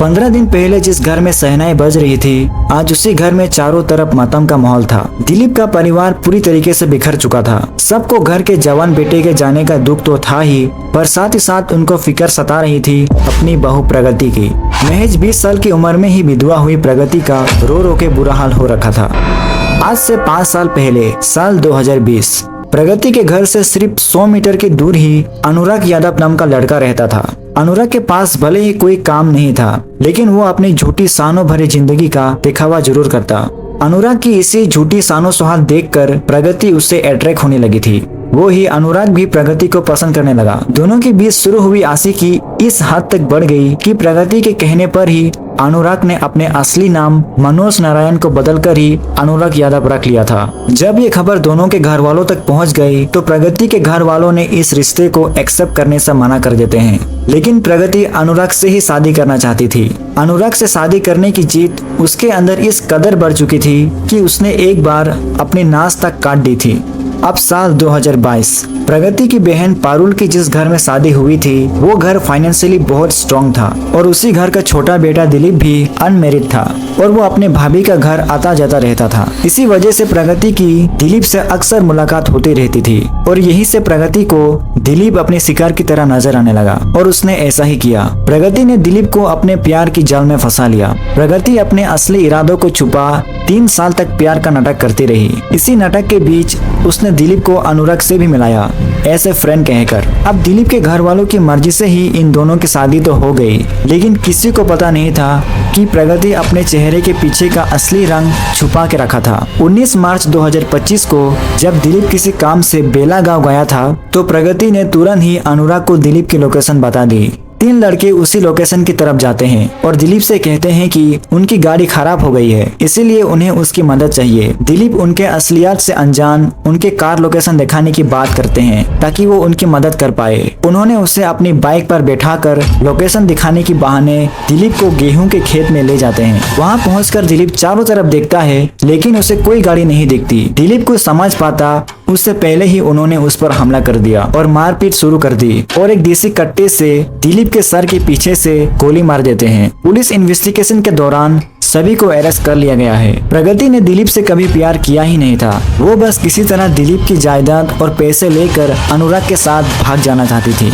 15 दिन पहले जिस घर में शहनाई बज रही थी, आज उसी घर में चारों तरफ मातम का माहौल था। दिलीप का परिवार पूरी तरीके से बिखर चुका था। सबको घर के जवान बेटे के जाने का दुख तो था ही, पर साथ ही साथ उनको फिक्र सता रही थी अपनी बहू प्रगति की। महज 20 साल की उम्र में ही विधवा हुई प्रगति का रो रो के बुरा हाल हो रखा था। आज से 5 साल पहले, साल 2020, प्रगति के घर से सिर्फ 100 मीटर की दूर ही अनुराग यादव नाम का लड़का रहता था। अनुराग के पास भले ही कोई काम नहीं था, लेकिन वो अपनी झूठी शानों भरी जिंदगी का दिखावा जरूर करता। अनुराग की इसी झूठी शानों सुहाग देखकर प्रगति उससे अट्रैक्ट होने लगी थी। वो ही अनुराग भी प्रगति को पसंद करने लगा। दोनों के बीच शुरू हुई आशिकी इस हद तक बढ़ गई कि प्रगति के कहने पर ही अनुराग ने अपने असली नाम मनोज नारायण को बदलकर ही अनुराग यादव रख लिया था। जब ये खबर दोनों के घर वालों तक पहुंच गई तो प्रगति के घर वालों ने इस रिश्ते को एक्सेप्ट करने से मना कर देते हैं। लेकिन प्रगति अनुराग से ही शादी करना चाहती थी। अनुराग से शादी करने की जीत उसके अंदर इस कदर बढ़ चुकी थी कि उसने एक बार अपनी नास तक काट दी थी। अब साल 2022, प्रगति की बहन पारुल की जिस घर में शादी हुई थी, वो घर फाइनेंशियली बहुत स्ट्रॉन्ग था और उसी घर का छोटा बेटा दिलीप भी अनमेरिड था और वो अपने भाभी का घर आता जाता रहता था। इसी वजह से प्रगति की दिलीप से अक्सर मुलाकात होती रहती थी और यही से प्रगति को दिलीप अपने शिकार की तरह नजर आने लगा और उसने ऐसा ही किया। प्रगति ने दिलीप को अपने प्यार की जाल में फंसा लिया। प्रगति अपने असली इरादों को छुपा 3 साल तक प्यार का नाटक करती रही। इसी नाटक के बीच उसने दिलीप को अनुराग से भी मिलाया, ऐसे फ्रेंड कहकर। अब दिलीप के घर वालों की मर्जी से ही इन दोनों की शादी तो हो गई, लेकिन किसी को पता नहीं था कि प्रगति अपने चेहरे के पीछे का असली रंग छुपा के रखा था। 19 मार्च 2025 को जब दिलीप किसी काम से बेलागांव गया था तो प्रगति ने तुरंत ही अनुराग को दिलीप की लोकेशन बता दी। 3 लड़के उसी लोकेशन की तरफ जाते हैं और दिलीप से कहते हैं कि उनकी गाड़ी खराब हो गई है, इसीलिए उन्हें उसकी मदद चाहिए। दिलीप उनके असलियत से अनजान उनके कार लोकेशन दिखाने की बात करते हैं ताकि वो उनकी मदद कर पाए। उन्होंने उसे अपनी बाइक पर बैठाकर लोकेशन दिखाने की बहाने दिलीप को गेहूं के खेत में ले जाते हैं। वहाँ पहुंचकर दिलीप चारों तरफ देखता है, लेकिन उसे कोई गाड़ी नहीं दिखती। दिलीप को समझ पाता उससे पहले ही उन्होंने उस पर हमला कर दिया और मारपीट शुरू कर दी और एक देसी कट्टे से दिलीप के सर के पीछे से गोली मार देते हैं। पुलिस इन्वेस्टिगेशन के दौरान सभी को अरेस्ट कर लिया गया है। प्रगति ने दिलीप से कभी प्यार किया ही नहीं था। वो बस किसी तरह दिलीप की जायदाद और पैसे लेकर अनुराग के साथ भाग जाना चाहती थी।